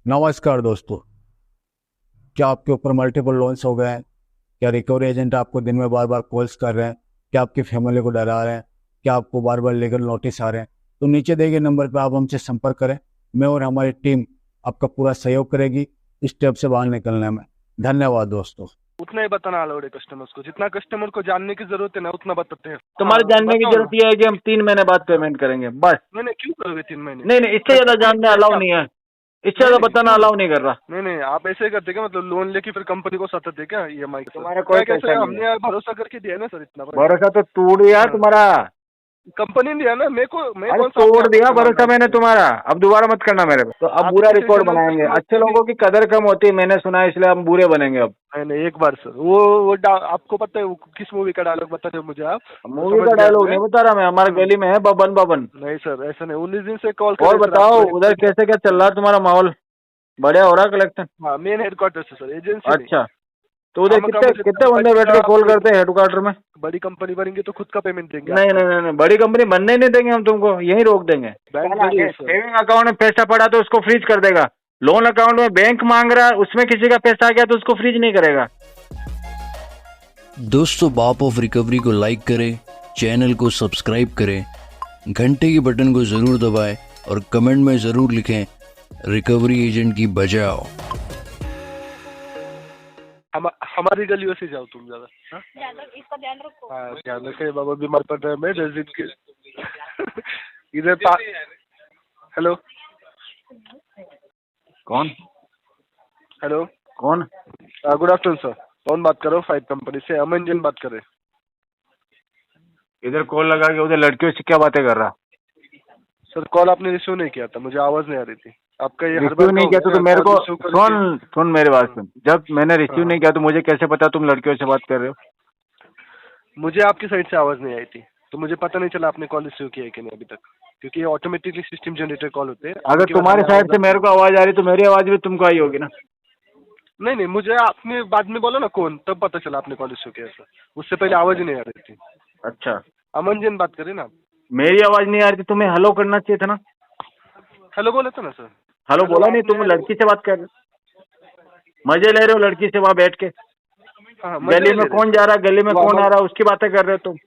नमस्कार दोस्तों। क्या आपके ऊपर मल्टीपल लोन्स हो गए हैं? क्या रिकवरी एजेंट आपको दिन में बार बार कॉल्स कर रहे हैं? क्या आपकी फैमिली को डरा रहे हैं? क्या आपको बार बार लीगल नोटिस आ रहे हैं? तो नीचे दिए गए नंबर पर आप हमसे संपर्क करें। मैं और हमारी टीम आपका पूरा सहयोग करेगी इस स्टेप से बाहर निकलने में। धन्यवाद दोस्तों। उतना ही बताना अलाउड है कस्टमर्स को, जितना कस्टमर को जानने की जरूरत है ना उतना बताते हैं। तुम्हारे हाँ, जानने की बताओ जरूरत ना। यह है कि हम 3 महीने बाद पेमेंट करेंगे बस। नहीं क्यों करोगे 3 महीने? नहीं नहीं, इससे ज्यादा जानना अलाउ नहीं है, इससे ज्यादा बताना क्यों? अलाउ नहीं कर रहा। नहीं आप ऐसे करते क्या? मतलब लोन लेके फिर कंपनी को सताते क्या EMI? तुम्हारा कोई कैसे? पैसा नहीं है। हमने यार भरोसा करके दिया है ना सर, इतना भरोसा तो टूट गया हाँ। तुम्हारा। कंपनी ने दिया ना मैं अरे कौन सा तोड़ अपने दिया आप को भरोसा मान रहा मैंने हूँ? तुम्हारा, अब दोबारा मत करना मेरे पे। तो अब आप बुरा कैसे रिकॉर्ड जनरल बनाएंगे। कस्टमर अच्छे लोगों की कदर कम होती है, मैंने सुना है, इसलिए हम बुरे बनेंगे अब। नहीं एक बार सर, आपको पता है वो किस मूवी का डायलॉग बता रहे हो मुझे आप? तो मूवी समझ का गया डायलॉग मैं। नहीं बता रहा मैं, हमारे गली में है बबन बबन। नहीं सर ऐसा नहीं, 19 दिन से कॉल कर और रहे सर बताओ आपको। उधर कैसे क्या चल रहा है तुम्हारा माहौल? बढ़िया हो रहा है कलेक्शन? हाँ मेन हेडक्वार्टर से सर, एजेंसी नहीं। अच्छा, तो उधर हम कितने जितना कितने बंदे बैठ के कॉल करते हैं हेडक्वार्टर में? बड़ी कंपनी बनेंगे तो खुद का पेमेंट देंगे नहीं आपको। नहीं नहीं नहीं, बड़ी कंपनी बनने ही नहीं देंगे हम तुमको, यहीं रोक देंगे। बैंक साला बड़ी है आगे सर। सेविंग अकाउंट में पैसा पड़ा तो उसको फ्रीज कर देगा। लोन अकाउंट में बैंक मांग रहा है, उसमें किसी का पैसा आ गया तो उसको फ्रीज नहीं करेगा। दोस्तों, बाप ऑफ रिकवरी को लाइक करें, चैनल को सब्सक्राइब करें, घंटे के बटन को ज़रूर दबाएं और कमेंट में ज़रूर लिखें रिकवरी एजेंट की बजाओ। हमारी गलियों से जाओ तुम ज्यादा। हाँ? इसका ध्यान रखो। हाँ ध्यान रखे, बाबा बीमार पड़ रहे हैं। मैं 10 दिन के इधर हेलो कौन? हेलो कौन? गुड आफ्टरनून सर, कौन बात कर रहे हो? 5 कंपनी से अमन जैन बात कर रहे हैं। इधर कॉल लगा के उधर लड़कियों से क्या बातें कर रहा? सर कॉल आपने रिसीव नहीं किया था, मुझे आवाज नहीं आ रही थी आपका। ये हर रिसीव बार नहीं किया तो मेरे को सुन सुन मेरी बात सुन। जब मैंने रिसीव नहीं किया तो मुझे कैसे पता तुम लड़कियों से बात कर रहे हो? मुझे आपकी साइड से आवाज नहीं आई थी तो मुझे पता नहीं चला आपने कॉल रिसीव किया है कि नहीं अभी तक, क्योंकि ये ऑटोमेटिकली सिस्टम जनरेटेड कॉल होते हैं। अगर तुम्हारे साइड से मेरे को आवाज आ रही तो मेरी आवाज भी तुमको आई होगी ना? नहीं मुझे आपने बाद में बोला ना कौन, तब पता चला आपने कॉल रिसीव किया सर, उससे पहले आवाज ही नहीं आ रही थी। अच्छा, अमन जैन बात करें ना आप? मेरी आवाज नहीं आ रही थी, तुम्हें हेलो करना चाहिए था ना। हेलो बोला था ना सर। हेलो बोला नहीं, तुम लड़की से बात कर रहे हो, मजे ले रहे हो लड़की से वहां बैठ के। हाँ, गली में कौन जा रहा है, गली में कौन आ रहा है, उसकी बातें कर रहे हो तुम।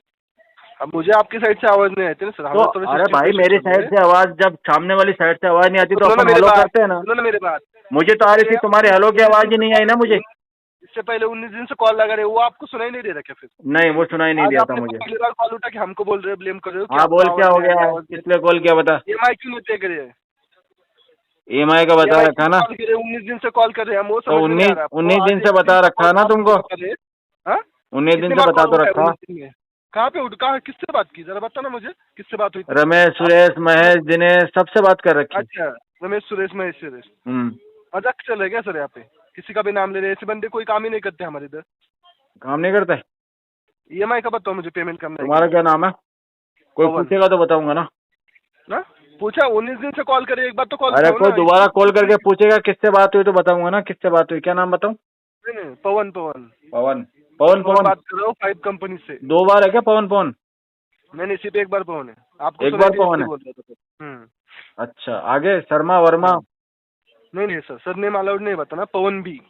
अब मुझे आपकी साइड से आवाज नहीं आई थी ना सर। तो अरे भाई, मेरी साइड से आवाज, जब सामने वाली साइड से आवाज नहीं आती तो अपन हेलो करते हैं ना। मेरे बात मुझे तो आ रही थी, तुम्हारे हेलो की आवाज ही नहीं आई ना मुझे। इससे पहले 19 दिन से कॉल लगा रहे, वो आपको सुनाई नहीं दे रहा क्या फिर? नहीं, वो सुनाई नहीं दिया था मुझे। पहली बार कॉल उठा के हमको बोल रहे हो, ब्लेम कर रहे हो। हाँ बोल, क्या हो गया, किसने कॉल किया बता। EMI क्यों नहीं पे करे? EMI का बता रखा ना, 19 दिन से कॉल कर रहे हैं हम, वो तो समझ में नहीं आ रहा। 19 दिन से बता रखा ना तुमको। 19 दिन से बता तो रखा। कहाँ पे कहाँ किससे बात की जरा बता ना मुझे, किससे बात हुई? रमेश, सुरेश, महेश, दिनेश, सबसे बात कर रखी। अच्छा, रमेश सुरेश महेश सुरेश। मजाक चल रहा है क्या सर? यहाँ पे किसी का भी नाम ले रहे, ऐसे बंदे कोई काम ही नहीं करते हमारे इधर। काम नहीं करते? EMI का बताओ मुझे, पेमेंट करना है। तुम्हारा क्या नाम है? कोई पूछेगा तो बताऊंगा ना। पूछा 19 दिन से कॉल करे, एक बार तो कॉल। अरे कोई दोबारा कॉल करके पूछेगा किससे बात हुई तो बताऊंगा ना किससे बात हुई। क्या नाम बताऊं? नहीं पवन पवन पवन बात कर रहा हूँ 5 कंपनी से। 2 बार है क्या पवन पवन? नहीं सिर्फ एक बार पवन है। आपको एक बार पवन है? अच्छा, आगे शर्मा वर्मा? नहीं सर नेम अलाउड नहीं बताना। पवन बी।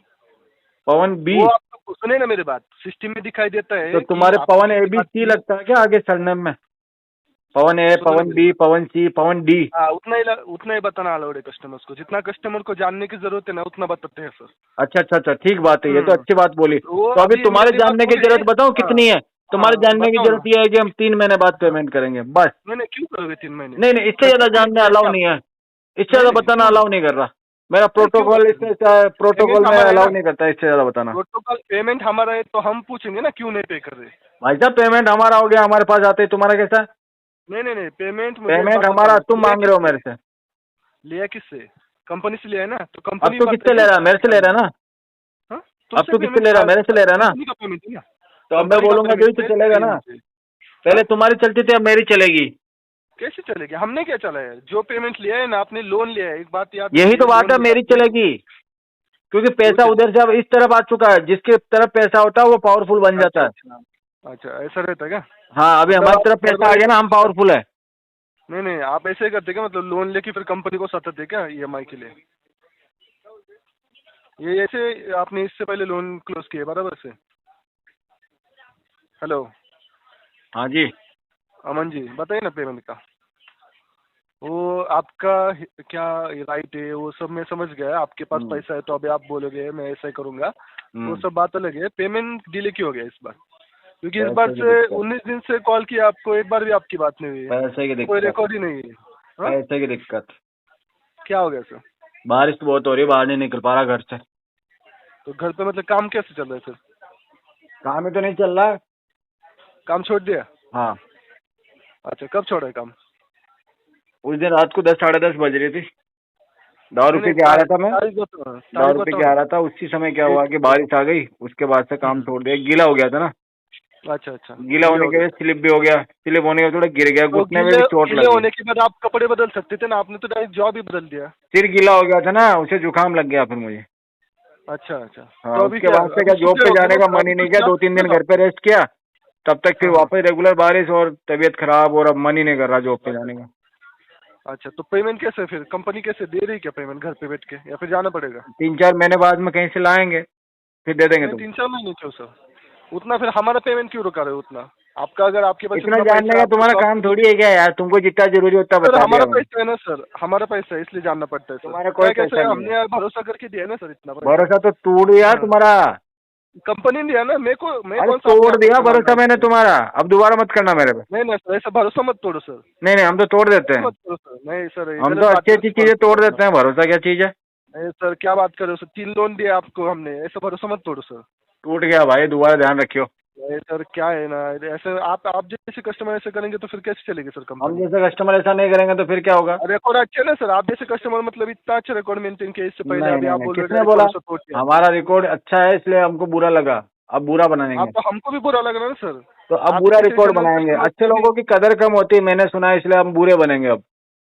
पवन बी? आपको सुने ना मेरी बात, सिस्टम में दिखाई देता है। तो तुम्हारे पवन ABC लगता है क्या आगे सरनेम में? पवन ए, पवन बी, पवन सी, पवन डी? हाँ उतना ही बताना अलाउड है कस्टमर्स को, जितना कस्टमर को जानने की जरूरत है ना उतना बताते हैं सर। अच्छा, ठीक बात है, ये तो अच्छी बात बोली। तो अभी तुम्हारे जानने की जरूरत बताओ कितनी है? तुम्हारे जानने की जरूरत यह है कि हम 3 महीने बाद पेमेंट करेंगे बस। नहीं क्यों करोगे 3 महीने? नहीं, इससे ज्यादा जानने अलाउ नहीं है, इससे ज्यादा बताना अलाउ नहीं कर रहा मेरा प्रोटोकॉल। इससे प्रोटोकॉल में अलाउ नहीं करता इससे ज्यादा बताना। प्रोटोकॉल पेमेंट हमारा है तो हम पूछेंगे ना क्यों नहीं पे कर रहे। भाई साहब, पेमेंट हमारा हो गया, हमारे पास आते, तुम्हारा कैसा? नहीं पेमेंट हमारा तुम मांग रहे हो मेरे से। लिया किससे? कंपनी से लिया है ना, तो अब कंपनी तो किससे ले रहा है? मेरे से ले रहा है ना। अब तो किससे ले रहा है? मेरे से ले रहा है ना। तो अब मैं बोलूंगा जो ही तो चलेगा ना। पहले तुम्हारी चलती थी, अब मेरी चलेगी। कैसे चलेगी? हमने क्या चला है? जो पेमेंट लिया है ना आपने, लोन लिया है, एक बात याद। यही तो बात है, मेरी चलेगी क्योंकि पैसा उधर से अब इस तरफ आ चुका है। जिसके तरफ पैसा होता है वो पावरफुल बन जाता है। अच्छा ऐसा रहता है क्या? हाँ, अभी हमारी तरफ पैसा आ गया ना, हम पावरफुल है। नहीं आप ऐसे ही करते क्या? मतलब लोन लेके फिर कंपनी को सताते क्या EMI के लिए? ये ऐसे आपने इससे पहले लोन क्लोज किया बराबर से? हेलो हाँ जी। अमन जी, बताइए ना पेमेंट का। वो आपका क्या राइट है वो सब मैं समझ गया, आपके पास पैसा है तो अभी आप बोलोगे मैं ऐसा ही करूंगा, वो सब बात अलग है। पेमेंट डिले क्यों हो गया इस बार? क्योंकि इस बार से 19 दिन से कॉल किया आपको, एक बार भी आपकी बात नहीं हुई है, पैसे की कोई दिक्कत। रिकॉर्ड ही नहीं है। हाँ? पैसे की दिक्कत। क्या हो गया सर? बारिश तो बहुत हो रही है, बाहर नहीं निकल पा रहा घर से। तो घर पे मतलब काम कैसे चल रहा है सर? काम ही तो नहीं चल रहा। काम छोड़ दिया? हाँ। अच्छा, कब छोड़ा है काम? उस दिन रात को 10 साढ़े 10 बज रही थी, दारू पी के आ रहा था मैं, दारू पी के आ रहा था। उसी समय क्या हुआ कि बारिश आ गई, उसके बाद से काम छोड़ दिया। गीला हो गया था ना। अच्छा अच्छा, गीला होने के बाद स्लिप भी हो गया, स्लिप होने के बाद थोड़ा गिर गया, तो घुटने में भी चोट गीले लगी। होने के बाद आप कपड़े बदल सकते थे ना, आपने तो डायरेक्ट जॉब ही बदल दिया। सिर गीला हो गया था ना, उसे जुकाम लग गया फिर मुझे। अच्छा अच्छा, हाँ, तो अभी उसके बाद से क्या जॉब पे जाने का मन ही नहीं किया। 2-3 दिन घर पे रेस्ट किया, तब तक फिर वापस रेगुलर बारिश और तबीयत खराब, और अब मन ही नहीं कर रहा जॉब पे जाने का। अच्छा, तो पेमेंट कैसे फिर कंपनी कैसे दे रही क्या पेमेंट घर पे बैठ के, या फिर जाना पड़ेगा? 3-4 महीने बाद में कहीं से लाएंगे, फिर दे देंगे तुम। 3-4 महीने क्यों सर? उतना फिर हमारा पेमेंट क्यों रुका रहे उतना? आपका अगर आपके पास इतना जानने का तुम्हारा काम थोड़ी है क्या यार? तुमको जितना जरूरी होता सर, बता हमारा दिया। पैसा है ना सर, हमारा पैसा है इसलिए जानना पड़ता है सर। तुम्हारा कोई कैसे पैसा नहीं हमने यार भरोसा करके दिया है ना सर, इतना भरोसा तो टूट गया तुम्हारा। कंपनी ने दिया ना मेरे को, मैं अरे कौन सा तोड़ दिया भरोसा मैंने तुम्हारा, अब दोबारा मत करना मेरे पे। नहीं नहीं सर, ऐसा भरोसा मत तोड़ो सर। नहीं नहीं, हम तो तोड़ देते हैं। मत तोड़ो सर, नहीं सर, हम तो अच्छी अच्छी चीजें तोड़ देते हैं, भरोसा क्या चीज है? नहीं सर, क्या बात कर रहे हो सर? 3 लोन दिया आपको हमने, ऐसा भरोसा मत तोड़ो सर। टूट गया भाई, दोबारा ध्यान रखियो। नहीं सर, क्या है ना, ऐसे आप जैसे कस्टमर ऐसे करेंगे तो फिर कैसे चलेगी सर हम कंपनी? जैसे कस्टमर ऐसा नहीं करेंगे तो फिर क्या होगा? रिकॉर्ड अच्छे ना सर, आप जैसे कस्टमर मतलब इतना अच्छा रिकॉर्ड मेंटेन किया, इससे पहले नहीं अभी नहीं आप नहीं, बोल रहे किसने हो बोला? भरोसा तोड़ दिया। हमारा रिकॉर्ड अच्छा है इसलिए हमको बुरा लगा, अब बुरा बनाएंगे। आप तो हमको भी बुरा लग रहा है ना सर। तो अब आप बुरा जैसे रिकॉर्ड जनरल बनाएंगे। कस्टमर अच्छे को भी- लोगों की कदर कम होती है, मैंने सुना है, इसलिए हम बुरे बनेंगे अब।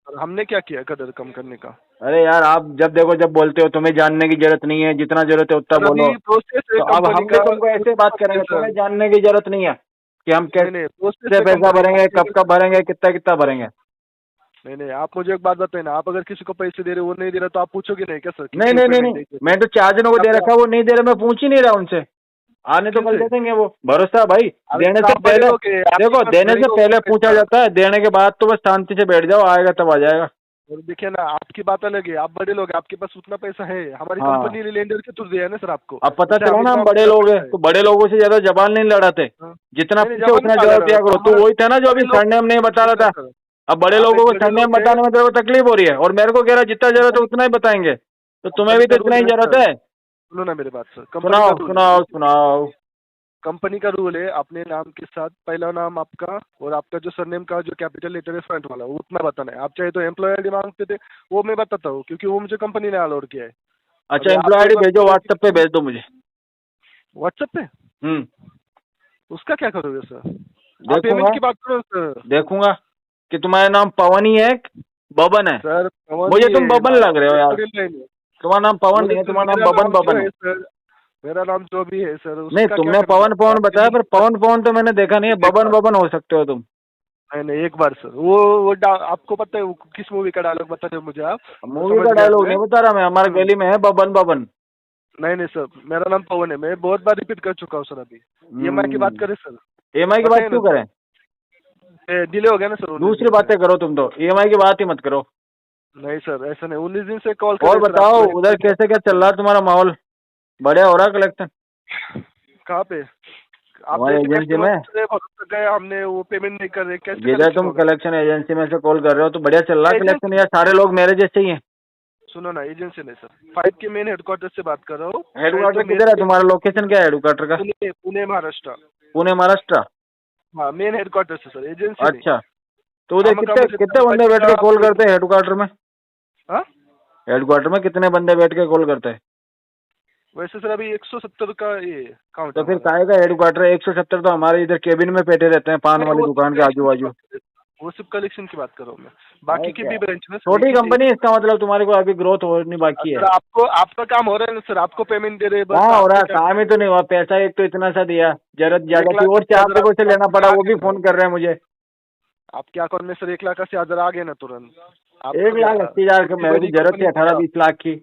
सर, हमने क्या किया कदर कम करने का? अरे यार, आप जब देखो जब बोलते हो तुम्हें जानने की जरूरत नहीं है, जितना जरूरत है उतना सर, बोलो। अभी प्रोसेस है तो अब कंपनी हम भी का। तुमको ऐसे बात करेंगे, तुम्हें जानने की जरूरत नहीं है कि हम नहीं नहीं, प्रोसेस कैसे है पैसा कंपनी भरेंगे, का। कब कब भरेंगे, कितना कितना भरेंगे। नहीं नहीं, आप मुझे एक बात बताए ना, आप अगर किसी को पैसे दे रहे हो वो नहीं दे रहा तो आप पूछोगे नहीं क्या सर? नहीं नहीं नहीं नहीं, मैं तो 4 जनों को दे रखा, वो नहीं दे रहा, मैं पूछ ही नहीं रहा उनसे। आने तो कल दे देंगे वो, भरोसा भाई। देने से पहले देखो, देने से पहले पूछा जाता है, देने के बाद तो बस शांति से बैठ जाओ, आएगा तब आ जाएगा। और देखिए ना, आपकी बात अलग है, आप बड़े लोग हैं, आपके पास उतना पैसा है, हमारी हाँ। कंपनी ने लेंडर के थ्रू दिया है ना सर आपको। अब पता जैसे चला ना, हम अभी बड़े लोग हैं तो बड़े लोगों से ज्यादा जबान नहीं लड़ाते। हाँ। जितना नहीं, पूछे उतना जबान जवाब नहीं दिया करो। लड़ाते। तू वही था ना जो अभी बड़े लोग- सरनेम नहीं बता रहा था। सर, अब बड़े आप लोगों एक को बड़े सरनेम लोग हैं। बताने में तेरे को तकलीफ हो रही है, और मेरे को कह रहा है जितना जरूरत है उतना ही बताएंगे, तो तुम्हें भी तो इतना ही जरूरत है। सुनो ना मेरी बात सर, सुनाओ सुनाओ सुनाओ। कंपनी का रूल है, अपने नाम के साथ पहला नाम आपका और आपका जो सरनेम का जो कैपिटल लेटर है फ्रंट वाला, वो उतना बताना है। आप चाहे तो एम्प्लॉय आईडी मांगते थे, वो मैं बताता हूँ क्योंकि वो मुझे कंपनी ने अलाउड किया है। अच्छा, एम्प्लॉय आईडी भेजो, व्हाट्सएप पे भेज दो मुझे। व्हाट्सएप पे? उसका क्या करोगे सर? आप पेमेंट की बात करो सर। देखूंगा कि तुम्हारा नाम पवन ही है, बबन है। सर मुझे तुम बबन लग रहे हो यार। तुम्हारा नाम पवन नहीं है, तुम्हारा नाम बबन है। सर मेरा नाम जो भी है सर, नहीं, तुमने पवन पवन बताया, पर पवन पवन तो मैंने देखा नहीं है। बबन बबन हो सकते हो तुम। नहीं, एक बार सर, वो आपको पता है वो किस मूवी का डायलॉग बता रहे हो मुझे आप? मूवी का डायलॉग नहीं बता रहा मैं, हमारे गली में है बबन बबन। नहीं सर, मेरा नाम पवन है, मैं बहुत बार रिपीट कर चुका हूँ सर। अभी EMI की बात करें सर? EMI की बात क्यों करें? डिले हो गया ना सर। दूसरी बातें करो तुम तो, EMI की बात ही मत करो। नहीं सर, ऐसा नहीं, 19 दिन से कॉल और बताओ उधर कैसे क्या चल रहा है तुम्हारा माहौल? बढ़िया हो रहा कलेक्शन? कहाँ पे? हमारी एजेंसी में गए हमने, वो पेमेंट नहीं कर रहे, कैसे? जिधर तुम कलेक्शन एजेंसी में से कॉल कर रहे हो तो बढ़िया चल रहा है कलेक्शन, या सारे लोग मेरे जैसे ही हैं? सुनो ना, एजेंसी नहीं सर, 5 के मेन हेडक्वार्टर से बात कर रहा हूँ। हेडक्वार्टर किधर है तुम्हारा? लोकेशन क्या है हेडक्वार्टर का? पुणे महाराष्ट्र। पुणे महाराष्ट्र? हाँ, मेन हेडक्वार्टर से सर, एजेंसी। अच्छा, तो उधर कितने कितने बंदे बैठ के कॉल करते हैं हेडक्वार्टर में? हेडक्वार्टर में कितने बंदे बैठ के कॉल करते हैं? वैसे सर अभी 170 का ये काउंट। तो फिर काहे का हेडक्वार्टर? 170 तो हमारे इधर केबिन में बैठे रहते हैं, पान वाली दुकान के आजू बाजू। वो सिर्फ कलेक्शन की बात कर रहा हूँ मैं, बाकी की भी ब्रांच में। छोटी कंपनी है, इसका मतलब तुम्हारे को अभी ग्रोथ होनी बाकी है। आपको आपका काम हो रहा है ना सर, आपको पेमेंट दे रहे हैं। हाँ हो रहा है, काम ही तो नहीं हुआ। पैसा एक तो इतना सा दिया, जरूरत ज्यादा थी, और 4 लोगों से लेना पड़ा, वो भी फोन कर रहे हैं मुझे। आपके अकाउंट में सर 1,80,000 आ गए ना तुरंत। 1,80,000 का? मेरे को जरूरत थी 18-20 लाख की।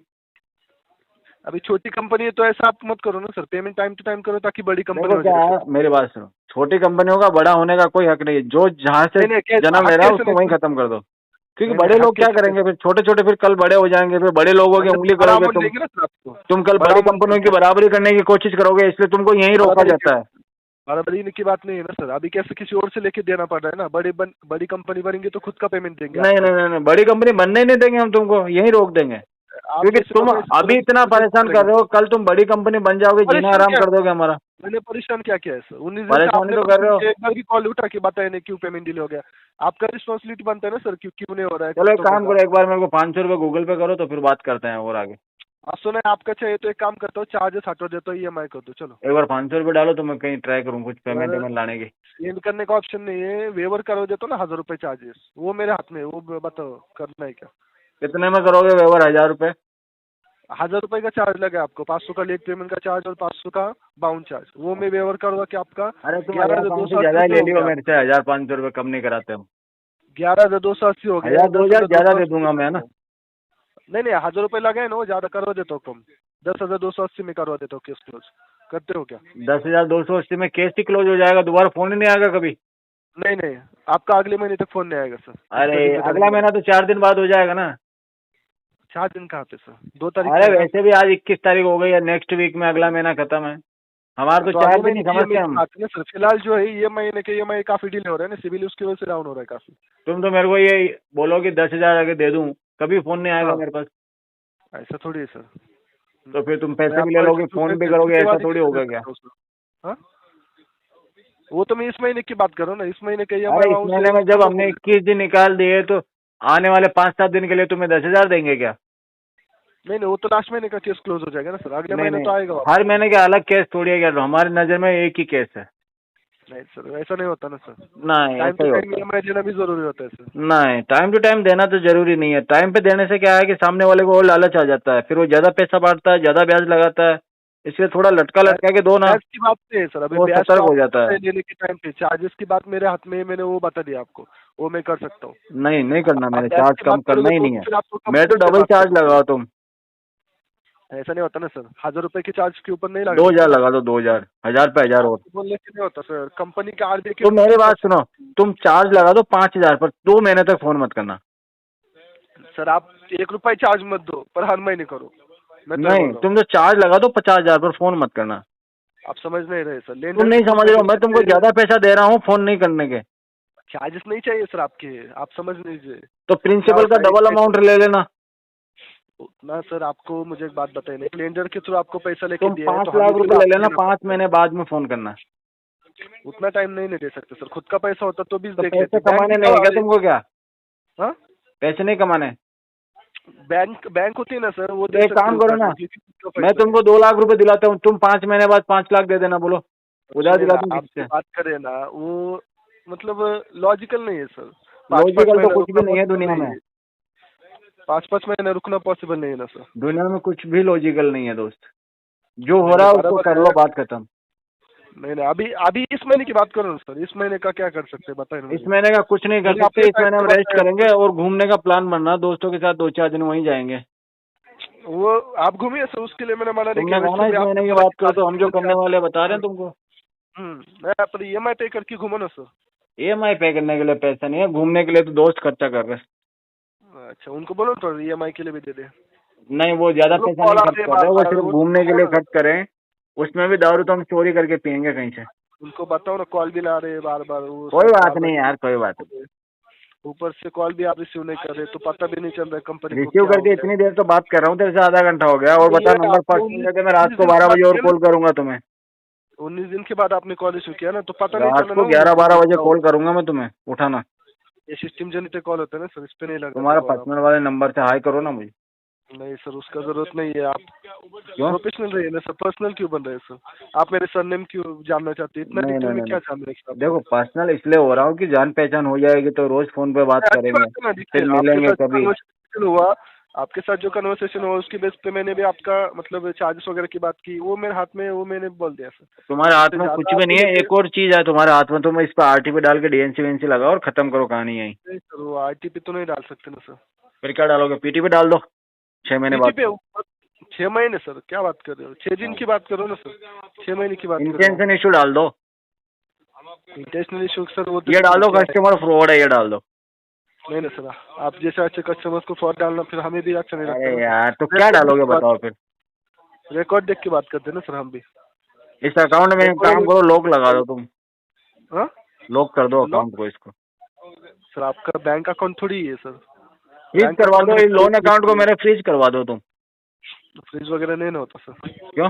अभी छोटी कंपनी है तो ऐसा आप मत करो ना sir, payment time to time करो ताकि बड़ी कंपनी देखो हो क्या जाए है, सर। मेरी बात सुनो, छोटी कंपनियों का बड़ा होने का कोई हक नहीं है। जो जहाँ से नहीं नहीं, जन्म ले हक रहा है कैसे उसको नहीं वहीं सर? खत्म कर दो, क्योंकि नहीं बड़े नहीं, हक लोग क्या कैसे नहीं? करेंगे फिर, छोटे छोटे फिर कल बड़े हो जाएंगे, फिर बड़े लोगों की मतलब उंगली बड़ा करोगे अमाउंट तुम। देंगे ना सर आपको, तुम कल बड़ा बड़ी अमाउंट कंपनियों की देंगे। बराबरी करने की कोशिश करोगे, इसलिए तुमको यहीं रोका बराबरी जाता है। बराबरी की बात नहीं है ना सर, अभी कैसे किसी और से लेके देना पड़ रहा है ना, बड़ी कंपनी बनेंगे तो खुद का पेमेंट देंगे नहीं आपको। नहीं नहीं नहीं, बड़ी कंपनी बनने ही नहीं देंगे हम तुमको, यहीं रोक देंगे। आप क्योंकि जैसे तुम लोग ऐसे अभी बोलोगे इतना तो कैसे परेशान कर चलेगा रहे हो, सर? कल तुम बड़ी कंपनी बन जाओगे, जीना परेशान आराम क्या, कर दोगे हमारा। मैंने परेशान क्या किया है सर? 19 दिन से परेशानी आपने तो बस कर रहे हो। मुझे एक बार भी कॉल उठा के बताया नहीं क्यों पेमेंट डिले हो गया। आपका रिस्पॉन्सिबिलिटी बनता है ना सर, क्यों नहीं हो रहा है, कब चलो एक तक काम होगा? करो, एक बार मेरे को 500 रुपये गूगल पे करो, तो फिर बात करते हैं और आगे। आप सुना है आपका चाहिए तो एक काम करता हूँ, चार्जेस हटवा देता हूँ, EMI कर दो चलो। एक बार 500 रुपये डालो तो मैं कहीं ट्राई करूँ कुछ पेमेंट अगर वेमेंट लाने की। सेंड करने का ऑप्शन नहीं है, वेवर करो देता हूँ ना 1000 रुपये चार्जेस, वो मेरे हाथ में है, वो बताओ करना है क्या? कितने में करोगे व्यवहार? 1000 रुपये? 1000 रुपये का चार्ज लगा आपको, 500 का लेट पेमेंट का चार्ज और 500 का बाउंड चार्ज, वो मैं वेवर करूँगा कि आपका अरे तुम 11,280 1500 ज्यादा रुपये ले हो लियो गया। मेरे से, 1500 रुपये कम नहीं कराते हम। 11,280 हो गए, 1000 ज्यादा दे 10,280 दूंगा मैं ना। नहीं नहीं, 1000 रुपये लगे ना, वो ज्यादा करवा देता हूँ कम, 10,280 में करवा देता हूँ केस क्लोज। करते हो क्या? 10,280 में केस ही क्लोज हो जाएगा, दोबारा फोन ही नहीं आएगा कभी। नहीं नहीं, आपका अगले महीने तक फोन नहीं आएगा सर, अरे इसका जिम्मेदारी अगला मेरी। महीना तो 4 दिन बाद हो जाएगा ना। 4 दिन कहाँ पे सर, 2 तारीख अरे में आएगा। वैसे भी आज 21 तारीख हो गई है, नेक्स्ट वीक में अगला महीना खत्म है। हमारा तो तो 4 अगले दिन ही महीने की समझते EMI हैं की हम। बात है ना सर, फिलहाल जो है EMI काफी डिले हो रहा है ना, सिविल उसकी वजह से डाउन हो रहा है काफी। तुम तो मेरे को ये बोलो कि 10,000 आगे दे दूं, कभी फोन नहीं आएगा हाँ, मेरे पास। ऐसा थोड़ी है सर। तो फिर तुम मैं पैसे भी ले आपको ऐसे लोगे, फोन भी करोगे, ऐसा छुट्टीवादी थोड़ी कैसे दे होगा क्या? सकता हूँ सर? हाँ, वो तो मैं इस महीने की बात कर रहा हूँ ना, इस महीने का EMI अरे इस बाउंस महीने में जब हमने 21 दिन निकाल दिए, तो आने वाले 5-7 दिन के लिए तुम्हें 10,000 देंगे क्या? नहीं नहीं, वो तो लास्ट महीने का केस क्लोज हो जाएगा ना सर, अगले नहीं महीने नहीं, तो आएगा वापस। हर महीने का अलग केस थोड़ी है क्या? हमारी नज़र में एक ही केस है। नहीं सर, ऐसा नहीं होता ना सर, नहीं, टाइम ऐसा टू ही टाइम होता है। EMI देना भी जरूरी होता है सर। नहीं, टाइम टू टाइम देना तो जरूरी नहीं है। टाइम पे देने से क्या है कि सामने वाले को और लालच आ जाता है, फिर वो ज्यादा पैसा बांटता है, ज्यादा ब्याज लगाता है। इसलिए थोड़ा लटका ब्याज लटका के दो ना, ब्याज की बात नहीं है सर, अभी तो वो ब्याज सतर्क तो हो आपको जाता पता है। है लेने के टाइम पे, चार्जेस की बात मेरे हाथ में है, मैंने वो बता दिया आपको, वो मैं कर सकता हूँ। नहीं नहीं करना, आप मैंने ब्याज चार्ज की कम बात करना करोगे ही तो नहीं है। फिर आपको मैं तो कंपनी से डबल बात चार्ज करनी लगाओ तुम। पड़ेगी। ऐसा नहीं होता ना सर, 1000 रुपये के चार्ज के ऊपर नहीं लगा 2,000 लगा दो, 2,000, 1,000 पे 1,000 और। बोलने से नहीं होता सर, कंपनी के RBI के तो रूल्स मेरी के बात हिसाब सुनो, तुम चार्ज लगा दो 5,000 पर, 2 महीने तक फोन मत करना। से। सर आप 1 रुपये चार्ज मत दो, पर हर महीने करो, मैं तो ये नहीं, बोल रहा हूँ। तुम तो चार्ज लगा दो 50,000 पर, फोन मत करना। आप समझ नहीं रहे सर, तुम लेंडर नहीं के कुछ समझ रहे हो, मैं तुमको कंडीशन ज्यादा पैसा दे रहा हूँ फोन नहीं करने के। चार्जेस नहीं चाहिए सर आपके, आप समझ लीजिए। तो क्या प्रिंसिपल का होता है डबल अमाउंट ले लेना। उतना सर, आपको मुझे एक बात बताइए, लेंडर के थ्रू आपको पैसा लेके तुम दिया है 5 तो हमें लाख भी रुपए ले आपको लेना, देना 5 पड़ता है। महीने बाद में फोन करना। उतना टाइम नहीं दे सकते सर, खुद का पैसा होता तो भी तो देख पैसे लेते। बैंक कमाने की नहीं है क्या क्या तुमको? क्या हाँ, पैसे नहीं कमाने? बैंक होती है ना सर, वो तो दे एक सकते काम हो करो उतना ना, टाइम, क्योंकि खुद का मैं पैसा है। तुमको 2 लाख रुपए दिलाता हूँ, तुम 5 महीने बाद 5 लाख दे देना। बोलो, उधार सुनिए दिला ना, दूँ आप किससे? जो बात करें ना, वो मतलब लॉजिकल नहीं है सर। 5-5 लॉजिकल तो महीने कुछ रुकना भी नहीं है पॉसिबल दुनिया नहीं में। है। 5-5 महीने रुकना पॉसिबल नहीं है ना सर। दुनिया में कुछ भी लॉजिकल नहीं है दोस्त। जो हो नहीं रहा नहीं, है उसको बराबर कर है। लो, बात खत्म। नहीं नहीं, अभी अभी इस महीने की बात करो ना सर, इस महीने का क्या कर सकते हैं बताइए ना इस मुझे। महीने का कुछ नहीं कर मैंने सकते। अपने इस साइड महीने से हम रेस्ट बताया करेंगे और घूमने का प्लान बन रहा है दोस्तों के साथ, 2-4 दिन वहीं जाएंगे। वो आप घूमिए सर, उसके लिए मैंने मना नहीं तुमने किया, कहा ना वैसे भी इस आपने महीने की बोला बात कि करो, तो हम जो करने वाले बता रहे हैं हम्म, तुमको। मैं पर EMI पे करके घूमो ना सर। EMI पे करने के लिए पैसा नहीं है, घूमने के लिए तो दोस्त खर्चा कर रहे हैं। अच्छा, उनको बोलो तो EMI के लिए भी दे दे। नहीं, वो ज्यादा वो लोग पैसा कॉल नहीं आ खर्च रहे हैं कर बार रहे, वो बार, सिर्फ वो घूमने के लिए तो खर्च करें। उसमें भी दारू तो हम चोरी करके पियेंगे कहीं से। उनको बताओ ना, कॉल भी ला रहे हैं बार बार, वो कोई सब बात बार नहीं बार। यार, कोई बात नहीं। ऊपर से कॉल भी आप रिसीव नहीं कर रहे, तो पता भी नहीं चल रहा है कंपनी को रिसीव क्या हो करके गया इतनी देर तो बात कर रहा हूँ तेरे से, आधा घंटा हो गया। और है। बता, ये नंबर आपने पर्सनल 19 दे दे, मैं रात 19 को दिन के 12 बाद बजे और किया कॉल ना, करूंगा तुम्हें। 19 दिन के बाद आपने कॉल रिसीव किया ना, तो पता नहीं रात चला को ना 11-12 बजे क्या हो कॉल गया। करूंगा मैं तुम्हें, उठाना। ये सिस्टम जनरेटेड कॉल होता है ना सर, इस पे नहीं लग रहा था तुम्हारा कॉल पर्सनल वाले नंबर से हाई करो ना मुझे। नहीं सर, उसका जरूरत नहीं है। आप क्यों? प्रोफेशनल रहिए ना सर, पर्सनल क्यों बन रहे हैं सर? आप मेरे सरनेम क्यों जानना चाहते हैं? इतना नहीं डिटेल नहीं में नहीं क्या नहीं, जानना है सर आपको? देखो पर्सनल इसलिए हो रहा हूँ कि जान पहचान हो जाएगी तो रोज फोन पे बात अच्छी करेंगे, बात है ना, फिर देखिए मिलेंगे कभी। आपके साथ जो कन्वर्सेशन हुआ उसके बेस पे मैंने भी आपका मतलब चार्जेस वगैरह की बात की, वो मेरे हाथ में है, वो मैंने बोल दिया सर। तुम्हारे हाथ इससे में कुछ ज्यादा भी आप नहीं है, बोलेंगे। एक और चीज है तुम्हारे हाथ में, तुम इस पर RT पे डाल के DNC वेंसी लगाओ और खत्म करो कहानी यहीं। नहीं सर, वो RT पे तो नहीं डाल सकते ना सर। फिर क्या डालोगे? PT पे डाल दो 6 महीने PT बाद। पे 6 महीने सर, क्या बात कर रहे हो? 6 दिन की बात करो ना सर, 6 महीने की बात करो। इंटेंशन इशू डाल दो, इंटेंशनल इशू सर वो तो ये डाल दो कस्टमर फ्रॉड है, ये डाल दो। नहीं ना सर, आप जैसे अच्छे कस्टमर्स को फ्रॉड डालना फिर हमें भी अच्छा नहीं लगता अरे ना। यार तो क्या डालोगे बताओ फिर? रिकॉर्ड देख के बात करते हैं ना सर हम भी। इस अकाउंट में काम करो, लॉक लगा दो तुम, हाँ लॉक कर दो अकाउंट को इसको। सर, आपका बैंक अकाउंट थोड़ी है सर। फ्रीज करवा दो, इस लोन अकाउंट को मेरे फ्रीज करवा दो तुम। फ्रीज वगैरह नहीं ना होता सर, क्यों?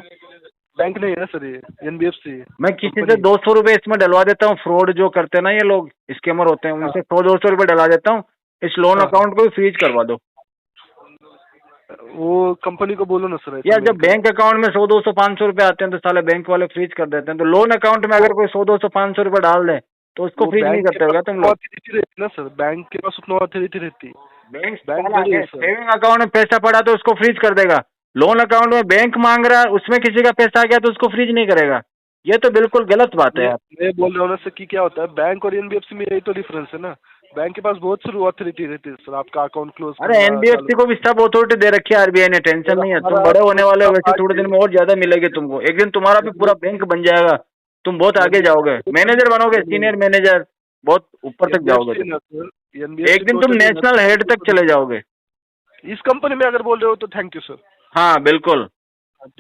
बैंक नहीं है ना सर, ये एनबीएफसी है। मैं किसी से 200 रुपए इसमें डलवा देता हूँ, फ्रॉड जो करते हैं ना ये लोग स्कैमर होते हैं, उनसे 100-200 रुपए डला देता हूँ, इस लोन अकाउंट को भी फ्रीज करवा दो। वो कंपनी को बोलो ना सर। यार जब बैंक अकाउंट में 100-200-500 रुपए आते हैं तो साले बैंक वाले फ्रीज कर देते हैं, तो लोन अकाउंट में अगर कोई 100-200-500 रुपए डाल दे तो उसको फ्रीज नहीं करते होगा तुम लोग? ना सर, बैंक के पास उतना अथॉरिटी रहती है। बैंक बैंक सेविंग अकाउंट में पैसा पड़ा तो उसको फ्रीज कर देगा, लोन अकाउंट में बैंक मांग रहा है उसमें किसी का पैसा आ गया तो उसको फ्रीज नहीं करेगा। ये तो बिल्कुल गलत बात है यार। मैं बोल रहा हूँ ना सर कि क्या होता है, बैंक और एनबीएफसी में यही तो डिफरेंस है ना। बैंक के पास बहुत सारी अथॉरिटी रहती है सर, आपका अकाउंट क्लोज। अरे एनबीएफसी को भी सब अथॉरिटी दे रखी है आरबीआई ने, टेंशन नहीं है, तुम बड़े होने वाले हो, वैसे थोड़े दिन में और ज्यादा मिलेगी तुमको, एक दिन तुम्हारा भी पूरा बैंक बन जाएगा, तुम बहुत आगे जाओगे, मैनेजर बनोगे, सीनियर मैनेजर, बहुत ऊपर तक जाओगे, एक दिन तुम नेशनल हेड तक चले जाओगे। इस कंपनी में अगर बोल रहे हो तो थैंक यू सर। हाँ बिल्कुल,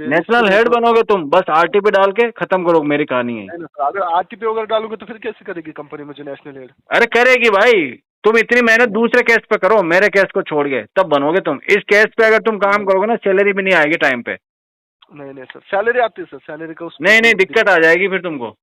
नेशनल हेड बनोगे तुम, बस आरटीपी डाल के खत्म करो, मेरी कहानी है। अगर आरटीपी वगैरह डालोगे तो फिर कैसे करेगी कंपनी मुझे नेशनल हेड? अरे करेगी भाई, तुम इतनी मेहनत दूसरे केस पे करो, मेरे केस को छोड़ के, तब बनोगे तुम। इस केस पे अगर तुम काम करोगे ना, सैलरी भी नहीं आएगी टाइम पे। नहीं सर, सैलरी आती है सर, सैलरी का नहीं दिक्कत आ जाएगी फिर तुमको।